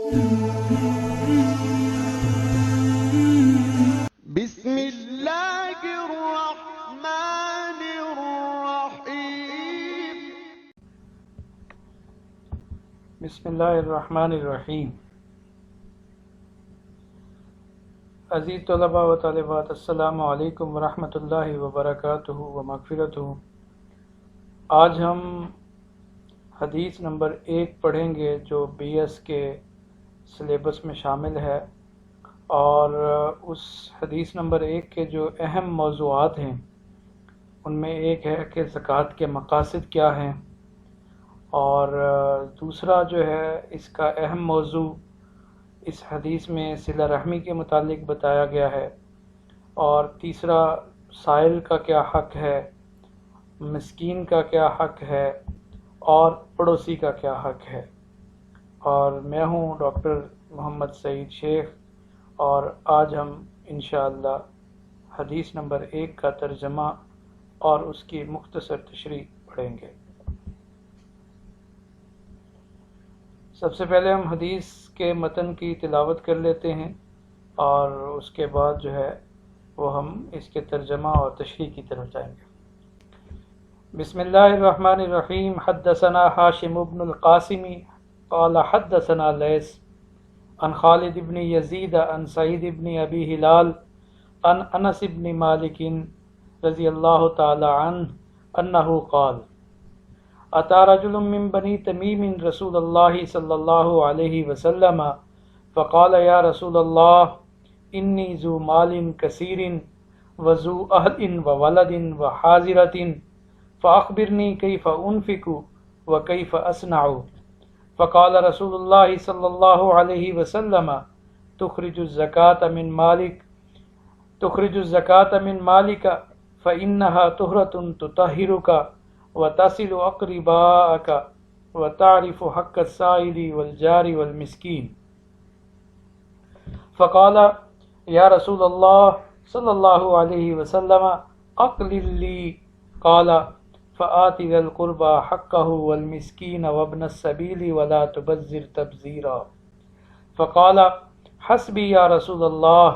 بسم اللہ الرحمن الرحیم۔ بسم اللہ الرحمن الرحیم۔ عزیز طلباء و طالبات، السلام علیکم ورحمۃ اللہ وبرکاتہ و مغفرتہ۔ آج ہم حدیث نمبر 1 پڑھیں گے جو بی ایس کے سلیبس میں شامل ہے، اور اس حدیث نمبر 1 کے جو اہم موضوعات ہیں ان میں ایک ہے کہ زکوٰۃ کے مقاصد کیا ہیں، اور دوسرا جو ہے اس کا اہم موضوع اس حدیث میں صلہ رحمی کے متعلق بتایا گیا ہے، اور تیسرا سائل کا کیا حق ہے، مسکین کا کیا حق ہے، اور پڑوسی کا کیا حق ہے۔ اور میں ہوں ڈاکٹر محمد سعید شیخ، اور آج ہم انشاءاللہ حدیث نمبر 1 کا ترجمہ اور اس کی مختصر تشریح پڑھیں گے۔ سب سے پہلے ہم حدیث کے متن کی تلاوت کر لیتے ہیں، اور اس کے بعد جو ہے وہ ہم اس کے ترجمہ اور تشریح کی طرف جائیں گے۔ بسم اللہ الرحمن الرحیم۔ حدثنا ہاشم بن القاسم قال حدثنا لیث عن خالد بن یزید عن سعید بن ابی ہلال عن انس بن مالک رضی اللہ تعالی عنہ انہ قال اتى رجل من بني تميم رسول الله صلى الله عليه وسلم فقال يا رسول الله إني ذو مال كثير وذو أهل وولد وحاضرة فأخبرني كيف أنفق وكيف أصنع۔ فقال رسول الله صلى الله عليه وسلم تخرج الزكاة من مالك فإنها طهرة تطهرك وتصل أقرباءك وتعرف حق السائل والجار والمسكين۔ فقال يا رسول الله صلى الله عليه وسلم أقلل لي، قال فآت ذا القربى حقه والمسكين وابن السبيل ولا تبذر تبذيرا۔ فقال حسبي يا رسول الله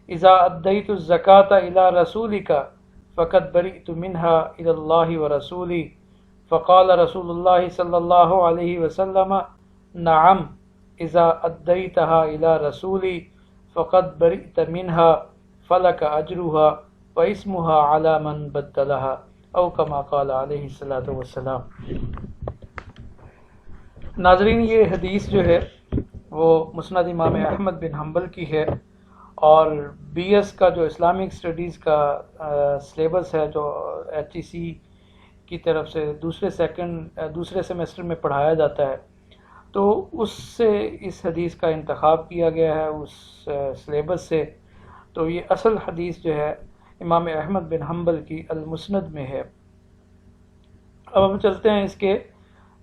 إذا أديت الزكاة إلى رسولك فقد برئت منها إلى الله ورسوله۔ فقال رسول الله صلى الله عليه وسلم نعم إذا أديتها إلى رسولي فقد برئت منها فلك أجرها واسمها على من بدلها، او كما قال علیہ الصلوۃ والسلام۔ ناظرین، یہ حدیث جو ہے وہ مسند امام احمد بن حنبل کی ہے، اور بی ایس کا جو اسلامک اسٹڈیز کا سلیبس ہے جو ایچ ای سی کی طرف سے دوسرے سیمسٹر میں پڑھایا جاتا ہے، تو اس سے اس حدیث کا انتخاب کیا گیا ہے، اس سلیبس سے۔ تو یہ اصل حدیث جو ہے امام احمد بن حنبل کی المسند میں ہے۔ اب ہم چلتے ہیں اس کے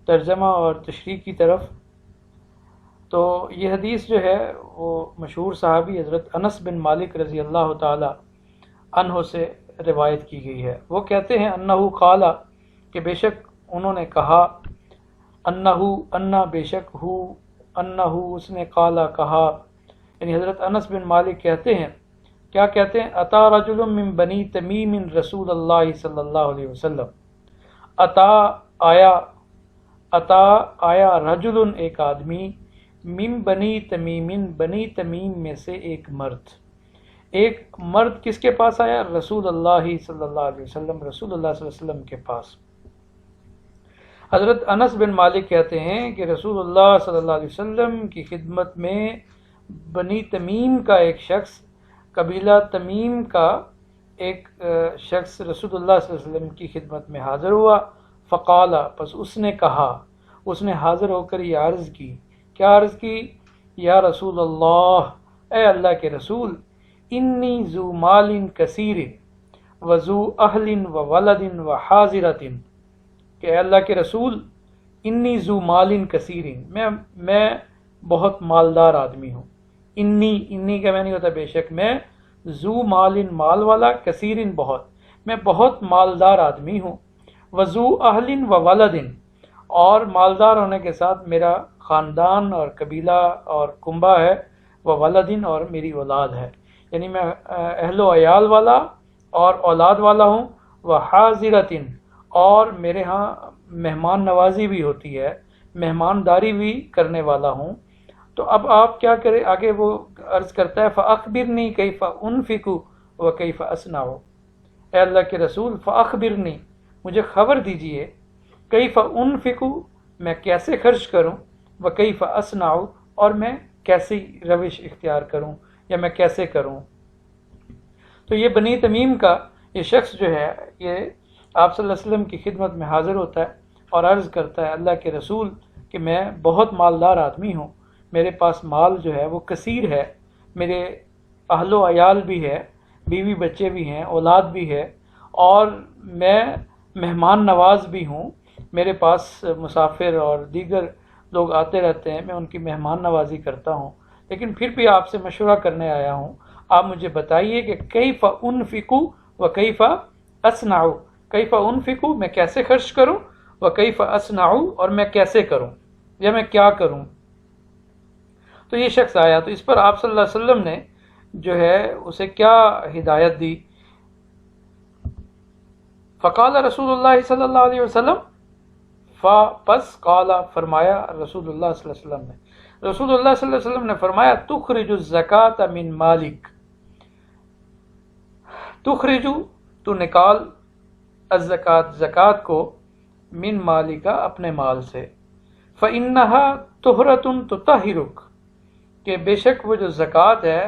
ترجمہ اور تشریح کی طرف۔ تو یہ حدیث جو ہے وہ مشہور صحابی حضرت انس بن مالک رضی اللہ تعالی عنہ سے روایت کی گئی ہے۔ وہ کہتے ہیں انہ قال، کہ بے شک انہوں نے کہا، انہ بے شک ہو، انہ اس نے قالا کہا، یعنی حضرت انس بن مالک کہتے ہیں، کیا کہتے ہیں؟ اتا رجل من بنی تمیم رسول اللہ صلی اللہ علیہ وسلم۔ آیا رجل ایک آدمی، من بنی تمیم بنی تمیم میں سے ایک مرد کس کے پاس آیا؟ رسول اللہ صلی اللہ علیہ وسلم، رسول اللہ صلی اللہ علیہ وسلم کے پاس۔ حضرت انس بن مالک کہتے ہیں کہ رسول اللہ صلی اللہ علیہ وسلم کی خدمت میں بنی تمیم کا ایک شخص، قبیلہ تمیم کا ایک شخص رسول اللہ صلی اللہ علیہ وسلم کی خدمت میں حاضر ہوا۔ فقال، پس اس نے کہا، اس نے حاضر ہو کر یہ عرض کی، کیا عرض کی؟ یا رسول اللہ، اے اللہ کے رسول، انی ذو مال کثیر وذو اہل وولد وحاضرۃ، کہ اے اللہ کے رسول، انی ذو مال کثیر، میں بہت مالدار آدمی ہوں۔ انی کا معنی ہوتا ہے بے شک، میں ذو مال مال والا، کثیر بہت، میں بہت مالدار آدمی ہوں۔ وذو اہل و ولد، اور مالدار ہونے کے ساتھ میرا خاندان اور قبیلہ اور کنبہ ہے، وہ ولدن اور میری اولاد ہے، یعنی میں اہل و عیال والا اور اولاد والا ہوں، وہ حاضرتن اور میرے ہاں مہمان نوازی بھی ہوتی ہے، مہمانداری بھی کرنے والا ہوں۔ تو اب آپ کیا کریں، آگے وہ عرض کرتا ہے فَأَخْبِرْنِي كَيْفَ أُنْفِقُ وَكَيْفَ أَصْنَعُ، اے اللہ کے رسول فَأَخْبِرْنِي مجھے خبر دیجئے، کیف انفقو میں کیسے خرچ کروں، وکیف اصنع اور میں کیسی روش اختیار کروں یا میں کیسے کروں۔ تو یہ بنی تمیم کا یہ شخص جو ہے یہ آپ صلی اللہ علیہ وسلم کی خدمت میں حاضر ہوتا ہے اور عرض کرتا ہے اللہ کے رسول کہ میں بہت مالدار آدمی ہوں، میرے پاس مال جو ہے وہ کثیر ہے، میرے اہل و عیال بھی ہے، بیوی بچے بھی ہیں، اولاد بھی ہے، اور میں مہمان نواز بھی ہوں، میرے پاس مسافر اور دیگر لوگ آتے رہتے ہیں، میں ان کی مہمان نوازی کرتا ہوں، لیکن پھر بھی آپ سے مشورہ کرنے آیا ہوں، آپ مجھے بتائیے کہ کیف انفقو و کیف اصنع، کیف انفقو میں کیسے خرچ کروں، و کیف اصنع اور میں کیسے کروں یا میں کیا کروں۔ تو یہ شخص آیا، تو اس پر آپ صلی اللہ علیہ وسلم نے جو ہے اسے کیا ہدایت دی، فقال رسول اللہ صلی اللہ علیہ وسلم، پس قال فرمایا رسول اللہ صلی اللہ علیہ وسلم نے، رسول اللہ صلی اللہ علیہ وسلم نے فرمایا تخرج الزکاۃ من مالک، تخرج تو نکال، الزکاۃ زکوٰۃ کو، من مالکا اپنے مال سے، فإنها طہرۃ تطہرک کہ بے شک وہ جو زکوٰۃ ہے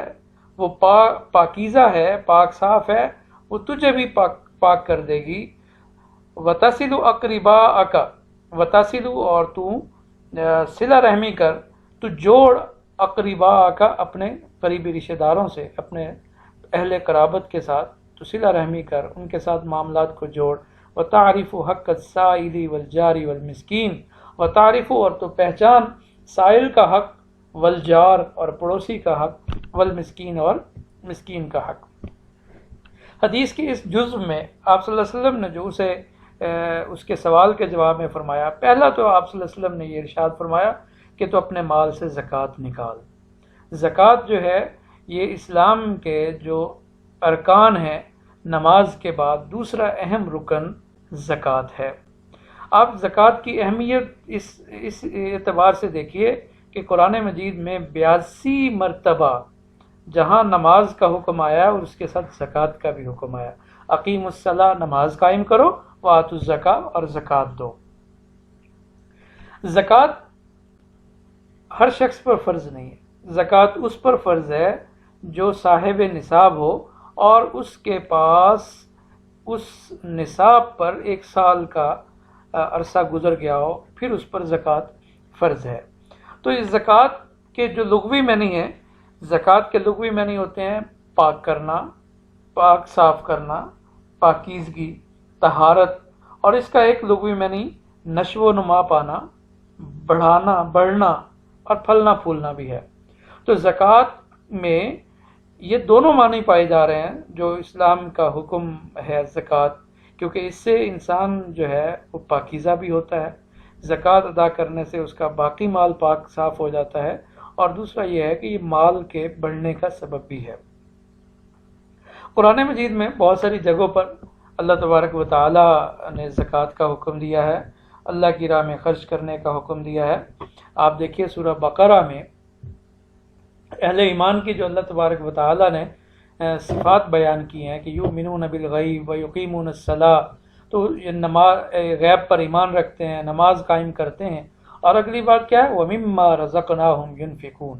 وہ پاکیزہ ہے، پاک صاف ہے، وہ تجھے بھی پاک کر دے گی، وتصل اقرباءک، وتصل اور تو صلہ رحمی کر، تو جوڑ اقرباءک اپنے قریبی رشتہ داروں سے، اپنے اہل قرابت کے ساتھ تو صلہ رحمی کر، ان کے ساتھ معاملات کو جوڑ، وتعرف حق السائل والجار والمسکین، وتعرف اور تو پہچان سائل کا حق، والجار اور پڑوسی کا حق، والمسکین اور مسکین کا حق۔ حدیث کی اس جزء میں آپ صلی اللہ علیہ وسلم نے جو اسے اس کے سوال کے جواب میں فرمایا، پہلا تو آپ صلی اللہ علیہ وسلم نے یہ ارشاد فرمایا کہ تو اپنے مال سے زکوٰۃ نکال۔ زکوٰۃ جو ہے یہ اسلام کے جو ارکان ہیں، نماز کے بعد دوسرا اہم رکن زکوٰۃ ہے۔ آپ زکوٰۃ کی اہمیت اس اعتبار سے دیکھیے کہ قرآن مجید میں 82 مرتبہ جہاں نماز کا حکم آیا اور اس کے ساتھ زکوٰۃ کا بھی حکم آیا، اقیم الصلاۃ نماز قائم کرو، وآتوا الزکاۃ اور زکوٰۃ دو۔ زکوٰۃ ہر شخص پر فرض نہیں ہے، زکوٰۃ اس پر فرض ہے جو صاحب نصاب ہو اور اس کے پاس اس نصاب پر 1 سال کا عرصہ گزر گیا ہو، پھر اس پر زکوٰۃ فرض ہے۔ تو اس زکوٰۃ کے جو لغوی معنی ہیں، زکوٰۃ کے لغوی معنی ہوتے ہیں پاک کرنا، پاک صاف کرنا، پاکیزگی، طہارت، اور اس کا ایک لغوی معنی نشو و نما پانا، بڑھانا، بڑھنا اور پھلنا پھولنا بھی ہے۔ تو زکوٰۃ میں یہ دونوں معنی پائے جا رہے ہیں جو اسلام کا حکم ہے زکوٰۃ، کیونکہ اس سے انسان جو ہے وہ پاکیزہ بھی ہوتا ہے، زکوٰۃ ادا کرنے سے اس کا باقی مال پاک صاف ہو جاتا ہے، اور دوسرا یہ ہے کہ یہ مال کے بڑھنے کا سبب بھی ہے۔ قرآن مجید میں بہت ساری جگہوں پر اللہ تبارک و تعالی نے زکوٰۃ کا حکم دیا ہے، اللہ کی راہ میں خرچ کرنے کا حکم دیا ہے۔ آپ دیکھیے سورہ بقرہ میں اہل ایمان کی جو اللہ تبارک و تعالی نے صفات بیان کی ہیں کہ یؤمنون بالغیب ویقیمون الصلاۃ، تو یہ نماز غیب پر ایمان رکھتے ہیں، نماز قائم کرتے ہیں، اور اگلی بات کیا ہے وَمِمَّا رَزَقْنَاهُمْ يُنْفِقُونَ،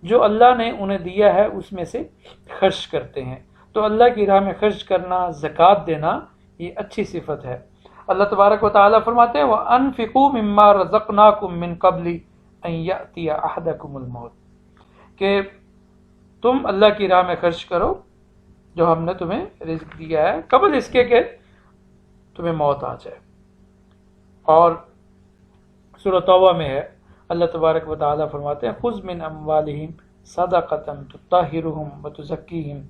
جو اللہ نے انہیں دیا ہے اس میں سے خرچ کرتے ہیں۔ تو اللہ کی راہ میں خرچ کرنا، زکوٰۃ دینا، یہ اچھی صفت ہے۔ اللہ تبارک و تعالیٰ فرماتے ہیں وَأَنفِقُوا مِمَّا رَزَقْنَاكُم مِّن قَبْلِ أَن يَأْتِيَ أَحَدَكُمُ الْمَوْتُ، کہ تم اللہ کی راہ میں خرچ کرو جو ہم نے تمہیں رزق دیا ہے قبل اس کے کہ تمہیں موت آ جائے۔ اور سورہ توبہ میں ہے اللہ تبارک و تعالیٰ فرماتے ہیں خُذْ مِنْ أَمْوَالِهِمْ صَدَقَةً تُطَهِّرُهُمْ وَتُزَكِّيهِمْ،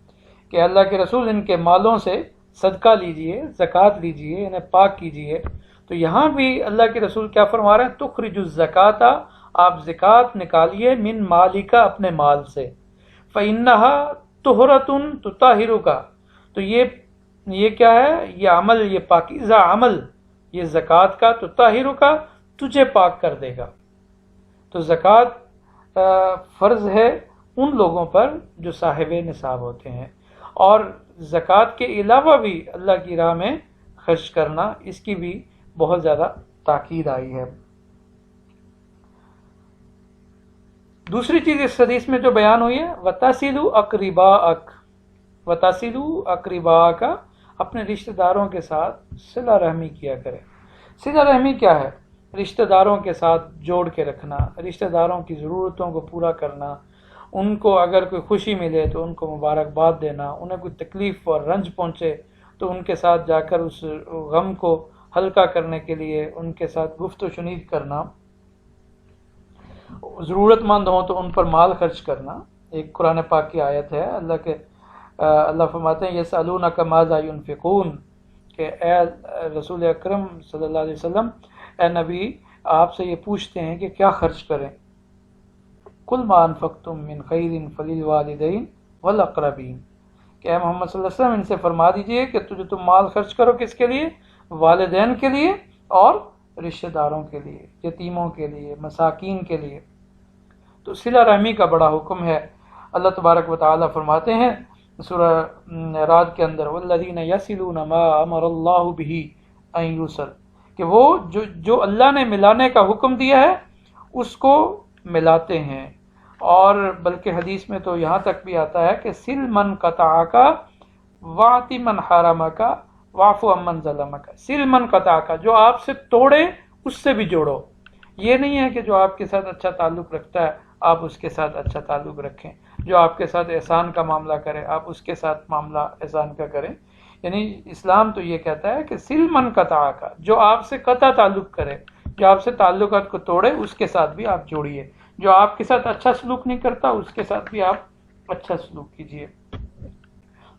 کہ اللہ کے رسول ان کے مالوں سے صدقہ لیجئے، زکوٰۃ لیجئے، انہیں پاک کیجئے، تو یہاں بھی اللہ کے رسول کیا فرما رہے ہیں؟ تخرج الزکات، آپ زکوٰۃ نکالیے، من مالک، اپنے مال سے، فإنها طہرۃ تطہرک، تو یہ کیا ہے؟ یہ عمل، یہ پاکیزہ عمل، یہ زکوٰۃ کا، تطہرک، تجھے پاک کر دے گا۔ تو زکوٰۃ فرض ہے ان لوگوں پر جو صاحب نصاب ہوتے ہیں، اور زکوٰۃ کے علاوہ بھی اللہ کی راہ میں خرچ کرنا، اس کی بھی بہت زیادہ تاکید آئی ہے۔ دوسری چیز اس حدیث میں جو بیان ہوئی ہے، وَتَصِلُ أَقْرِبَاءَكَ، وَتَصِلُ أَقْرِبَاءَكَ، اپنے رشتہ داروں کے ساتھ صلہ رحمی کیا کرے۔ صلہ رحمی کیا ہے؟ رشتہ داروں کے ساتھ جوڑ کے رکھنا، رشتہ داروں کی ضرورتوں کو پورا کرنا، ان کو اگر کوئی خوشی ملے تو ان کو مبارکباد دینا، انہیں کوئی تکلیف اور رنج پہنچے تو ان کے ساتھ جا کر اس غم کو ہلکا کرنے کے لیے ان کے ساتھ گفت و شنید کرنا، ضرورت مند ہوں تو ان پر مال خرچ کرنا۔ ایک قرآن پاک کی آیت ہے، اللہ فرماتے ہیں یسألونک ماذا ينفقون، کہ اے رسول اکرم صلی اللہ علیہ وسلم، اے نبی، آپ سے یہ پوچھتے ہیں کہ کیا خرچ کریں۔ قل ما انفقتم من خیر فللوالدین والاقربین، کہ اے محمد صلی اللہ علیہ وسلم ان سے فرما دیجئے کہ تم مال خرچ کرو کس کے لیے؟ والدین کے لیے اور رشتہ داروں کے لیے، یتیموں کے لیے، مساکین کے لیے۔ تو صلہ رحمی کا بڑا حکم ہے۔ اللہ تبارک و تعالی فرماتے ہیں سورہ رعد کے اندر، والذین یصلون ما امر اللہ بہ ان یوصل، کہ وہ جو اللہ نے ملانے کا حکم دیا ہے اس کو ملاتے ہیں۔ اور بلکہ حدیث میں تو یہاں تک بھی آتا ہے کہ سل من قطعک واعط من حرمک واعف عمن ظلمک، سل من قطعک، جو آپ سے توڑے اس سے بھی جوڑو۔ یہ نہیں ہے کہ جو آپ کے ساتھ اچھا تعلق رکھتا ہے آپ اس کے ساتھ اچھا تعلق رکھیں، جو آپ کے ساتھ احسان کا معاملہ کرے آپ اس کے ساتھ معاملہ احسان کا کریں۔ یعنی اسلام تو یہ کہتا ہے کہ سل من قطعک، جو آپ سے قطع تعلق کرے، جو آپ سے تعلقات کو توڑے اس کے ساتھ بھی آپ جوڑیے، جو آپ کے ساتھ اچھا سلوک نہیں کرتا اس کے ساتھ بھی آپ اچھا سلوک کیجیے۔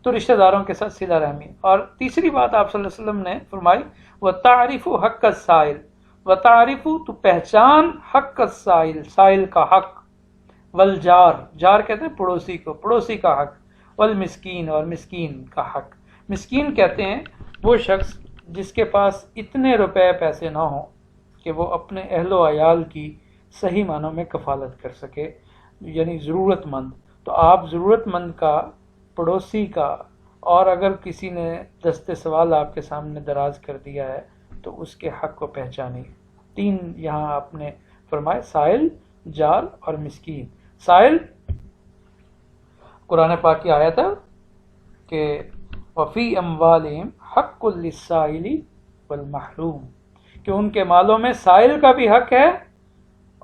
تو رشتہ داروں کے ساتھ صلہ رحمی۔ اور تیسری بات آپ صلی اللہ علیہ وسلم نے فرمائی، وَتَعْرِفُ حَقَّ السَّائِلِ، وَتَعْرِفُ، تو پہچان، حق السائل، سائل کا حق، والجار، جار کہتے ہیں پڑوسی کو، پڑوسی کا حق، والمسکین، اور مسکین کا حق۔ مسکین کہتے ہیں وہ شخص جس کے پاس اتنے روپے پیسے نہ ہوں کہ وہ اپنے اہل و عیال کی صحیح معنوں میں کفالت کر سکے، یعنی ضرورت مند۔ تو آپ ضرورت مند کا، پڑوسی کا، اور اگر کسی نے دست سوال آپ کے سامنے دراز کر دیا ہے تو اس کے حق کو پہچانیے۔ تین یہاں آپ نے فرمائے، سائل، جار اور مسکین۔ سائل، قرآن پاک کی آیت ہے کہ وفی اموالہم حق للسائل والمحروم، کہ ان کے مالوں میں سائل کا بھی حق ہے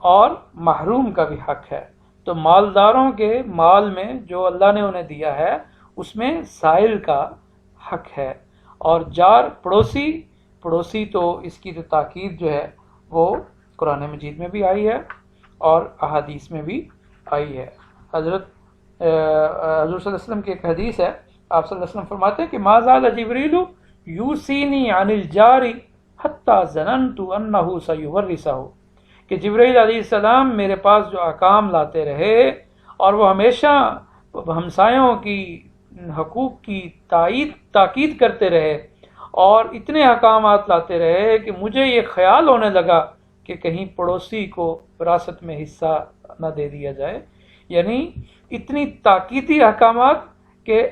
اور محروم کا بھی حق ہے۔ تو مالداروں کے مال میں جو اللہ نے انہیں دیا ہے اس میں سائل کا حق ہے، اور جار، پڑوسی تو اس کی جو تاکید جو ہے وہ قرآن مجید میں بھی آئی ہے اور احادیث میں بھی آئی ہے۔ حضور صلی اللہ علیہ وسلم کی ایک حدیث ہے، آپ صلی اللہ علیہ وسلم فرماتے ہیں کہ ما زال جبریل یوصینی عن الجار حتی ظننت انہ سیورثہ، کہ جبرائیل علیہ السلام میرے پاس جو احکام لاتے رہے اور وہ ہمیشہ ہمسایوں کی حقوق کی تاکید کرتے رہے اور اتنے احکامات لاتے رہے کہ مجھے یہ خیال ہونے لگا کہ کہیں پڑوسی کو وراثت میں حصہ نہ دے دیا جائے۔ یعنی اتنی تاکیدی احکامات کہ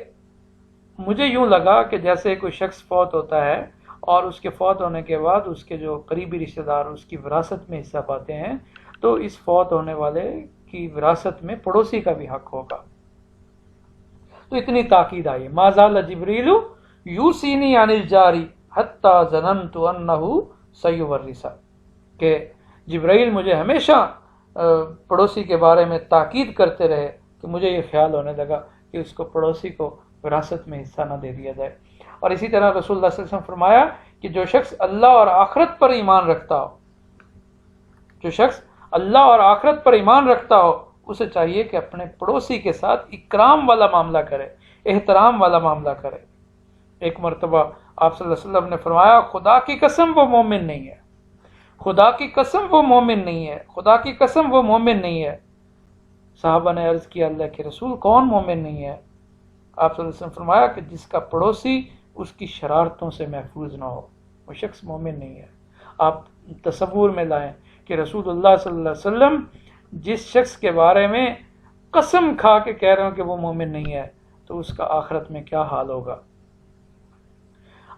مجھے یوں لگا کہ جیسے کوئی شخص فوت ہوتا ہے اور اس کے فوت ہونے کے بعد اس کے جو قریبی رشتہ دار اس کی وراثت میں حصہ پاتے ہیں، تو اس فوت ہونے والے کی وراثت میں پڑوسی کا بھی حق ہوگا۔ تو اتنی تاکید آئی، ما زال جبریل یوصینی عن الجار حتی ظننت انہ سیورثہ، کہ جبرائیل مجھے ہمیشہ پڑوسی کے بارے میں تاکید کرتے رہے کہ مجھے یہ خیال ہونے لگا کہ اس کو پڑوسی کو وراثت میں حصہ نہ دے دیا جائے۔ اور اسی طرح رسول اللہ صلی اللہ علیہ وسلم فرمایا کہ جو شخص اللہ اور آخرت پر ایمان رکھتا ہو، جو شخص اللہ اور آخرت پر ایمان رکھتا ہو، اسے چاہیے کہ اپنے پڑوسی کے ساتھ اکرام والا معاملہ کرے، احترام والا معاملہ کرے۔ ایک مرتبہ آپ صلی اللہ علیہ وسلم نے فرمایا خدا کی قسم وہ مومن نہیں ہے، خدا کی قسم وہ مومن نہیں ہے، خدا کی قسم وہ مومن نہیں ہے۔ صحابہ نے عرض کیا اللہ کے رسول کون مومن نہیں ہے؟ آپ صلی اللہ علیہ وسلم نے فرمایا کہ جس کا پڑوسی اس کی شرارتوں سے محفوظ نہ ہو، وہ شخص مومن نہیں ہے۔ آپ تصور میں لائیں کہ رسول اللہ صلی اللہ علیہ وسلم جس شخص کے بارے میں قسم کھا کے کہہ رہے ہوں کہ وہ مومن نہیں ہے، تو اس کا آخرت میں کیا حال ہوگا۔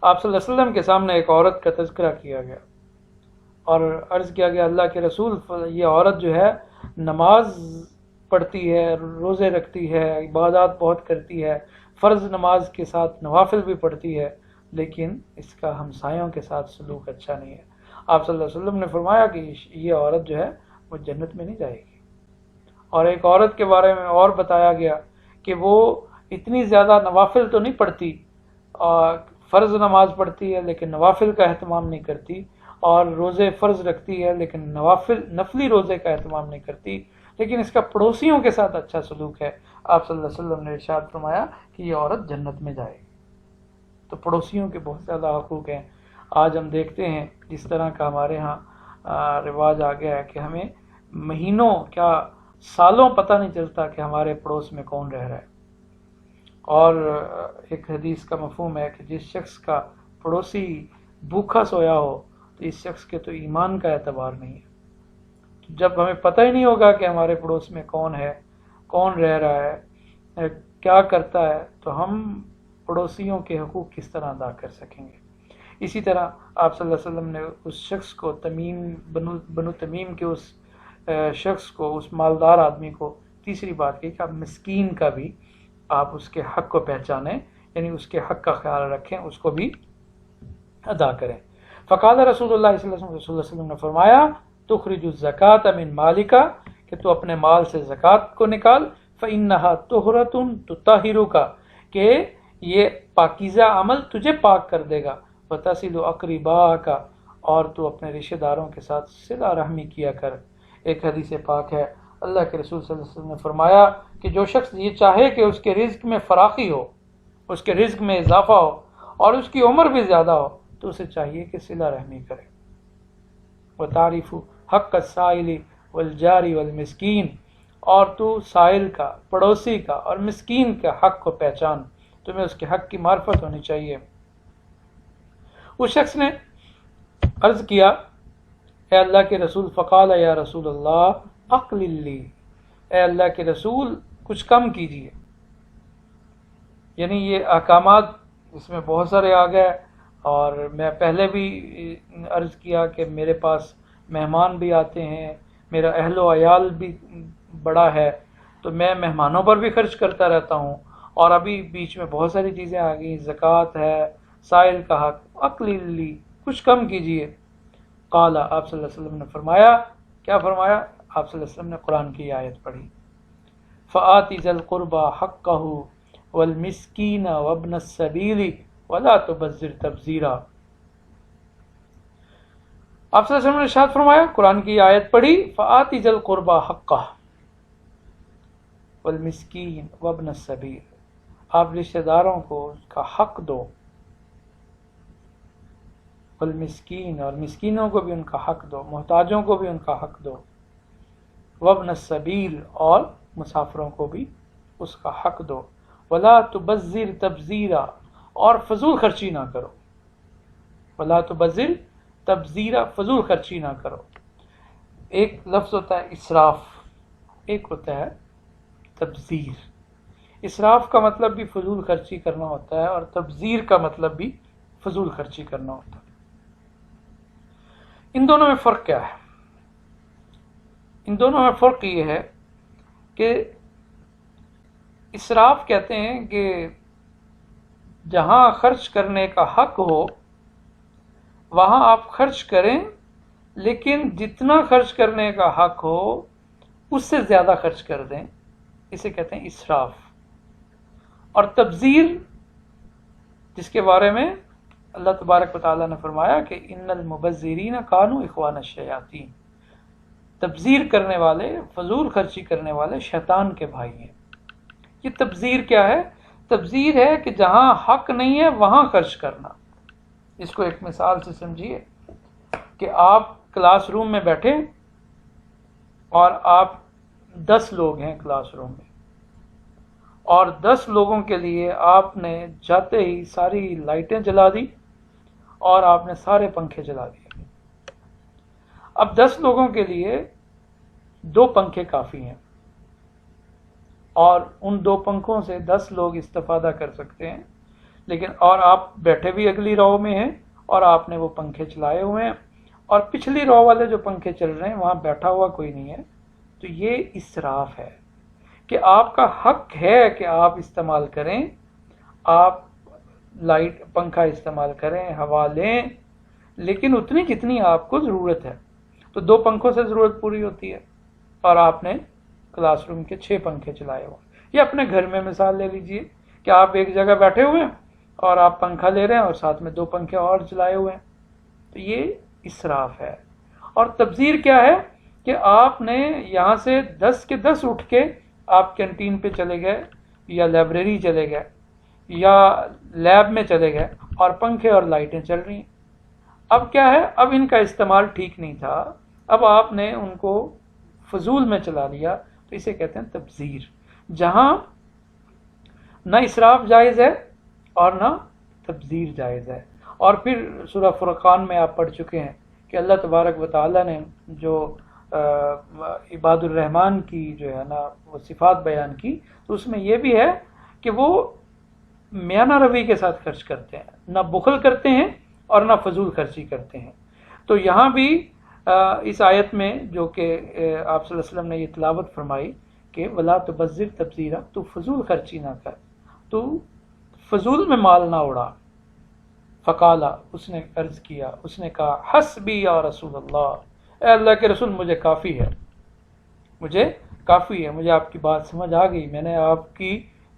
آپ صلی اللہ علیہ وسلم کے سامنے ایک عورت کا تذکرہ کیا گیا اور عرض کیا گیا اللہ کے رسول یہ عورت جو ہے نماز پڑھتی ہے، روزے رکھتی ہے، عبادات بہت کرتی ہے، فرض نماز کے ساتھ نوافل بھی پڑھتی ہے، لیکن اس کا ہمسایوں کے ساتھ سلوک اچھا نہیں ہے۔ آپ صلی اللہ علیہ وسلم نے فرمایا کہ یہ عورت جو ہے وہ جنت میں نہیں جائے گی۔ اور ایک عورت کے بارے میں اور بتایا گیا کہ وہ اتنی زیادہ نوافل تو نہیں پڑھتی، فرض نماز پڑھتی ہے لیکن نوافل کا اہتمام نہیں کرتی، اور روزے فرض رکھتی ہے لیکن نفلی روزے کا اہتمام نہیں کرتی، لیکن اس کا پڑوسیوں کے ساتھ اچھا سلوک ہے۔ آپ صلی اللہ علیہ وسلم نے ارشاد فرمایا کہ یہ عورت جنت میں جائے گی۔ تو پڑوسیوں کے بہت زیادہ حقوق ہیں۔ آج ہم دیکھتے ہیں جس طرح کا ہمارے ہاں رواج آ گیا ہے کہ ہمیں مہینوں کیا سالوں پتہ نہیں چلتا کہ ہمارے پڑوس میں کون رہ رہا ہے۔ اور ایک حدیث کا مفہوم ہے کہ جس شخص کا پڑوسی بھوکا سویا ہو تو اس شخص کے تو ایمان کا اعتبار نہیں ہے۔ جب ہمیں پتہ ہی نہیں ہوگا کہ ہمارے پڑوس میں کون ہے، کون رہ رہا ہے، کیا کرتا ہے، تو ہم پڑوسیوں کے حقوق کس طرح ادا کر سکیں گے۔ اسی طرح آپ صلی اللہ علیہ وسلم نے اس شخص کو بنو تمیم کے اس شخص کو، اس مالدار آدمی کو تیسری بات کی کہ آپ مسکین کا بھی آپ اس کے حق کو پہچانیں، یعنی اس کے حق کا خیال رکھیں، اس کو بھی ادا کریں۔ فقال رسول اللہ صلی اللہ علیہ وسلم نے فرمایا تخرج الزکات من مالک، کہ تو اپنے مال سے زکوٰۃ کو نکال، فإنها طہرۃ تطہرک، کہ یہ پاکیزہ عمل تجھے پاک کر دے گا، وتصل اقرباک، اور تو اپنے رشتہ داروں کے ساتھ صلہ رحمی کیا کر۔ ایک حدیث پاک ہے اللہ کے رسول صلی اللہ علیہ وسلم نے فرمایا کہ جو شخص یہ چاہے کہ اس کے رزق میں فراخی ہو، اس کے رزق میں اضافہ ہو اور اس کی عمر بھی زیادہ ہو، تو اسے چاہیے کہ صلہ رحمی کرے۔ وتعریف حق السائل والجار والمسکین، اور تو سائل کا، پڑوسی کا اور مسکین کا حق کو پہچان، تمہیں اس کے حق کی معرفت ہونی چاہیے۔ اس شخص نے عرض کیا اے اللہ کے رسول، فقال یا رسول اللہ اقلل لی، اے اللہ کے رسول کچھ کم کیجیے۔ یعنی یہ احکامات اس میں بہت سارے آ گئے، اور میں پہلے بھی عرض کیا کہ میرے پاس مہمان بھی آتے ہیں، میرا اہل و عیال بھی بڑا ہے، تو میں مہمانوں پر بھی خرچ کرتا رہتا ہوں، اور ابھی بیچ میں بہت ساری چیزیں آ گئیں، زکوٰۃ ہے، سائل کا حق، اقلل لی، کچھ کم کیجیے۔ قال، آپ صلی اللہ علیہ وسلم نے فرمایا، کیا فرمایا؟ آپ صلی اللہ علیہ وسلم نے قرآن کی آیت پڑھی، فآت ذی القربى حقہ والمسکین وابن السبیل ولا تبذر تبذیرا۔ آپ صلی اللہ علیہ وسلم نے ارشاد فرمایا، قرآن کی آیت پڑھی، فآت ذی القربى حقہ والمسکین وابن السبیل، آپ رشتہ داروں کو اس کا حق دو، والمسکین، اور مسکینوں کو بھی ان کا حق دو، محتاجوں کو بھی ان کا حق دو، وابن السبیل، اور مسافروں کو بھی اس کا حق دو، ولا تبذر تبذیرا، اور فضول خرچی نہ کرو، ولا تبذر تبذیرا، فضول خرچی نہ کرو۔ ایک لفظ ہوتا ہے اسراف، ایک ہوتا ہے تبذیر۔ اسراف کا مطلب بھی فضول خرچی کرنا ہوتا ہے، اور تبذیر کا مطلب بھی فضول خرچی کرنا ہوتا ہے۔ ان دونوں میں فرق کیا ہے؟ ان دونوں میں فرق یہ ہے کہ اسراف کہتے ہیں کہ جہاں خرچ کرنے کا حق ہو وہاں آپ خرچ کریں، لیکن جتنا خرچ کرنے کا حق ہو اس سے زیادہ خرچ کر دیں، اسے کہتے ہیں اسراف۔ اور تبذیر، جس کے بارے میں اللہ تبارک و تعالیٰ نے فرمایا کہ ان المبذرین کانوا اخوان الشیاطین، تبذیر کرنے والے، فضول خرچی کرنے والے شیطان کے بھائی ہیں۔ یہ تبذیر کیا ہے؟ تبذیر ہے کہ جہاں حق نہیں ہے وہاں خرچ کرنا. اس کو ایک مثال سے سمجھیے کہ آپ کلاس روم میں بیٹھے اور آپ 10 لوگ ہیں کلاس روم میں، اور 10 لوگوں کے لیے آپ نے جاتے ہی ساری لائٹیں جلا دی اور آپ نے سارے پنکھے جلا دیے. اب 10 لوگوں کے لیے 2 پنکھے کافی ہیں، اور ان 2 پنکھوں سے 10 لوگ استفادہ کر سکتے ہیں، لیکن اور آپ بیٹھے بھی اگلی رو میں ہیں اور آپ نے وہ پنکھے چلائے ہوئے ہیں، اور پچھلی رو والے جو پنکھے چل رہے ہیں وہاں بیٹھا ہوا کوئی نہیں ہے. تو یہ اسراف ہے کہ آپ کا حق ہے کہ آپ استعمال کریں، آپ لائٹ پنکھا استعمال کریں، ہوا لیں، لیکن اتنی جتنی آپ کو ضرورت ہے. تو 2 پنکھوں سے ضرورت پوری ہوتی ہے، اور آپ نے کلاس روم کے 6 پنکھے چلائے ہوئے. یا اپنے گھر میں مثال لے لیجئے کہ آپ ایک جگہ بیٹھے ہوئے ہیں اور آپ پنکھا لے رہے ہیں اور ساتھ میں 2 پنکھے اور چلائے ہوئے ہیں. تو یہ اسراف ہے. اور تبذیر کیا ہے کہ آپ نے یہاں سے 10 کے 10 اٹھ کے آپ کینٹین پہ چلے گئے یا لائبریری چلے گئے یا لیب میں چلے گئے اور پنکھے اور لائٹیں چل رہی ہیں. اب کیا ہے، اب ان کا استعمال ٹھیک نہیں تھا، اب آپ نے ان کو فضول میں چلا لیا. تو اسے کہتے ہیں تبذیر، جہاں نہ اسراف جائز ہے اور نہ تبذیر جائز ہے. اور پھر سورہ فرقان میں آپ پڑھ چکے ہیں کہ اللہ تبارک و تعالیٰ نے جو عباد الرحمن کی جو ہے نا وہ صفات بیان کی، تو اس میں یہ بھی ہے کہ وہ میانہ روی کے ساتھ خرچ کرتے ہیں، نہ بخل کرتے ہیں اور نہ فضول خرچی کرتے ہیں. تو یہاں بھی اس آیت میں جو کہ آپ صلی اللہ علیہ وسلم نے یہ تلاوت فرمائی کہ ولا تبذر تبذیرا، تو فضول خرچی نہ کر، تو فضول میں مال نہ اڑا. فقالا، اس نے عرض کیا، اس نے کہا حسبی یا رسول اللہ، اے اللہ کے رسول مجھے کافی ہے، مجھے کافی ہے، مجھے آپ کی بات سمجھ آ گئی، میں نے آپ کی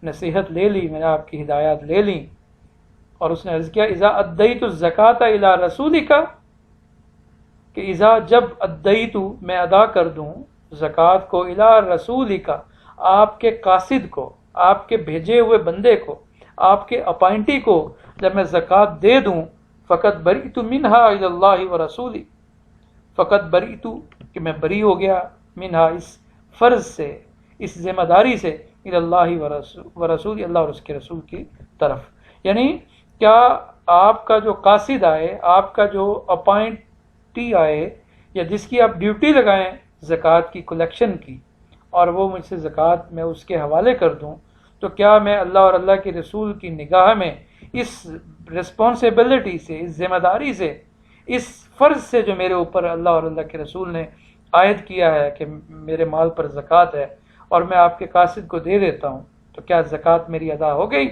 نصیحت لے لی، میں نے آپ کی ہدایات لے لی. اور اس نے عرض کیا اذا ادیت الزکات الی رسولک، کہ اذا جب ادیت میں ادا کر دوں زکوٰۃ کو الی رسولک، آپ کے قاصد کو، آپ کے بھیجے ہوئے بندے کو، آپ کے اپائنٹی کو جب میں زکوٰۃ دے دوں، فقط بریت منہا الی اللہ ورسولہ، فقط بریت کہ میں بری ہو گیا، منہا اس فرض سے، اس ذمہ داری سے، الی اللہ ورسول، اللہ اور اس کے رسول کی طرف. یعنی کیا آپ کا جو قاصد آئے، آپ کا جو اپائنٹی آئے، یا جس کی آپ ڈیوٹی لگائیں زکوٰۃ کی کلیکشن کی، اور وہ مجھ سے زکوٰۃ میں اس کے حوالے کر دوں، تو کیا میں اللہ اور اللہ کے رسول کی نگاہ میں اس رسپانسبلٹی سے، اس ذمہ داری سے، اس فرض سے جو میرے اوپر اللہ اور اللہ کے رسول نے عائد کیا ہے کہ میرے مال پر زکوٰۃ ہے اور میں آپ کے قاصد کو دے دیتا ہوں، تو کیا زکوٰۃ میری ادا ہو گئی؟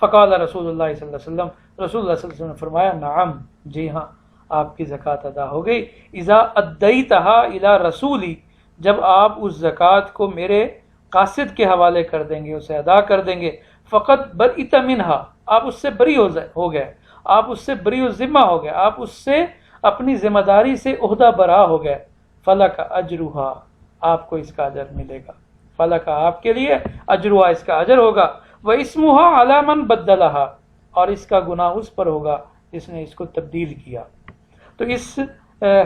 فقال رسول اللہ صلی اللہ علیہ وسلم، رسول اللہ صلی اللہ علیہ وسلم نے فرمایا نعم، جی ہاں، آپ کی زکوٰۃ ادا ہو گئی. اذا ادیتہا الی رسولی، جب آپ اس زکوٰۃ کو میرے قاصد کے حوالے کر دیں گے، اسے ادا کر دیں گے، فقط بریت منہا، آپ اس سے بری ہو گئے، آپ اس سے بری الذمہ ہو گئے، آپ اس سے اپنی ذمہ داری سے عہدہ برا ہو گئے. فلک اجرھا، آپ کو اس کا اجر ملے گا. فلک، آپ کے لیے، اجرھا، اس کا اجر ہوگا. واسمھا علی من بدلھا، اور اس کا گناہ اس پر ہوگا جس نے اس کو تبدیل کیا. تو اس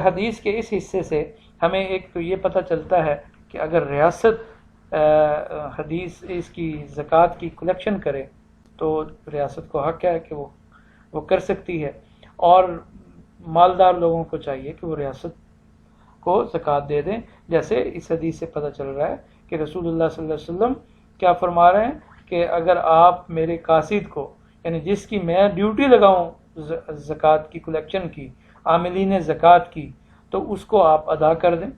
حدیث کے اس حصے سے ہمیں ایک تو یہ پتہ چلتا ہے کہ اگر ریاست حدیث اس کی زکوٰۃ کی کلیکشن کرے تو ریاست کو حق ہے کہ وہ کر سکتی ہے، اور مالدار لوگوں کو چاہیے کہ وہ ریاست کو زکوٰۃ دے دیں. جیسے اس حدیث سے پتہ چل رہا ہے کہ رسول اللہ صلی اللہ علیہ وسلم کیا فرما رہے ہیں کہ اگر آپ میرے قاصد کو، یعنی جس کی میں ڈیوٹی لگاؤں زکوٰۃ کی کلیکشن کی، عاملین زکوٰۃ کی، تو اس کو آپ ادا کر دیں،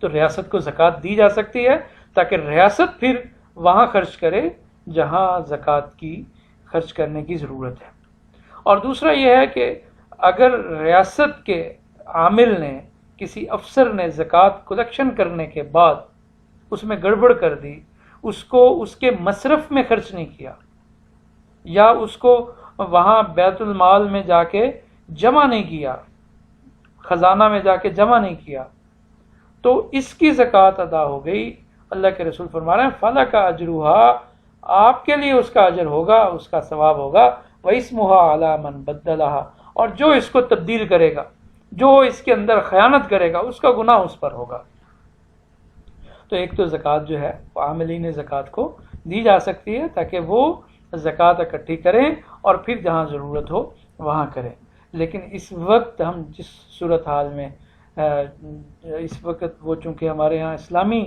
تو ریاست کو زکوٰۃ دی جا سکتی ہے، تاکہ ریاست پھر وہاں خرچ کرے جہاں زکوٰۃ کی خرچ کرنے کی ضرورت ہے. اور دوسرا یہ ہے کہ اگر ریاست کے عامل نے، کسی افسر نے زکوٰۃ کلیکشن کرنے کے بعد اس میں گڑبڑ کر دی، اس کو اس کے مصرف میں خرچ نہیں کیا، یا اس کو وہاں بیت المال میں جا کے جمع نہیں کیا، خزانہ میں جا کے جمع نہیں کیا، تو اس کی زکوٰۃ ادا ہو گئی اللہ کے رسول فرما رہے ہیں فَلَكَ أَجْرُهَا، آپ کے لیے اس کا اجر ہوگا، اس کا ثواب ہوگا، وَإِسْمُهَا عَلَى مَنْ بَدَّلَهَا، اور جو اس کو تبدیل کرے گا، جو اس کے اندر خیانت کرے گا، اس کا گناہ اس پر ہوگا۔ تو ایک تو زکوٰۃ جو ہے وہ عاملین زکوٰۃ کو دی جا سکتی ہے تاکہ وہ زکوٰۃ اکٹھی کریں اور پھر جہاں ضرورت ہو وہاں کریں۔ لیکن اس وقت ہم جس صورتحال میں اس وقت وہ چونکہ ہمارے یہاں اسلامی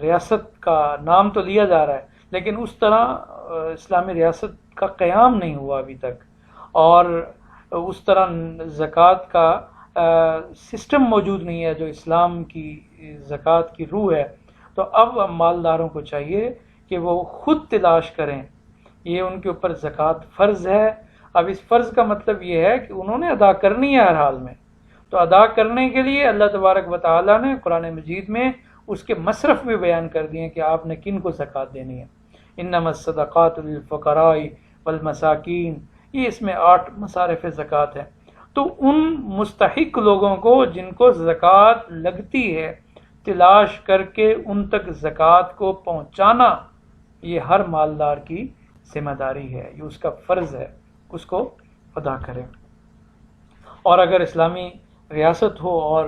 ریاست کا نام تو لیا جا رہا ہے لیکن اس طرح اسلامی ریاست کا قیام نہیں ہوا ابھی تک، اور اس طرح زکوٰۃ کا سسٹم موجود نہیں ہے جو اسلام کی زکوٰۃ کی روح ہے۔ تو اب مالداروں کو چاہیے کہ وہ خود تلاش کریں، یہ ان کے اوپر زکوٰۃ فرض ہے۔ اب اس فرض کا مطلب یہ ہے کہ انہوں نے ادا کرنی ہے ہر حال میں، تو ادا کرنے کے لیے اللہ تبارک و تعالیٰ نے قرآن مجید میں اس کے مصرف بھی بیان کر دیے کہ آپ نے کن کو زکوٰۃ دینی ہے۔ انما الصدقات للفقراء والمساکین، یہ اس میں 8 مصارف زکوٰۃ ہیں۔ تو ان مستحق لوگوں کو جن کو زکوٰۃ لگتی ہے تلاش کر کے ان تک زکوٰۃ کو پہنچانا، یہ ہر مالدار کی ذمہ داری ہے، یہ اس کا فرض ہے، اس کو ادا کرے۔ اور اگر اسلامی ریاست ہو اور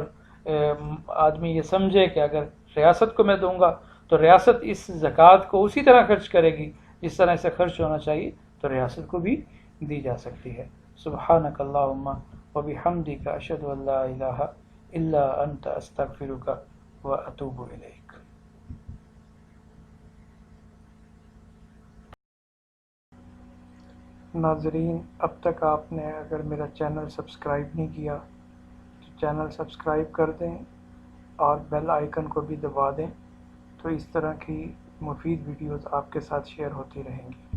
آدمی یہ سمجھے کہ اگر ریاست کو میں دوں گا تو ریاست اس زکوٰۃ کو اسی طرح خرچ کرے گی جس طرح سے خرچ ہونا چاہیے، تو ریاست کو بھی دی جا سکتی ہے۔ سبحانک اللہم وبحمدک، اشہد ان لا الہ الا انت، استغفرک واتوب الیک۔ ناظرین، اب تک آپ نے اگر میرا چینل سبسکرائب نہیں کیا تو چینل سبسکرائب کر دیں اور بیل آئیکن کو بھی دبا دیں، تو اس طرح کی مفید ویڈیوز آپ کے ساتھ شیئر ہوتی رہیں گی۔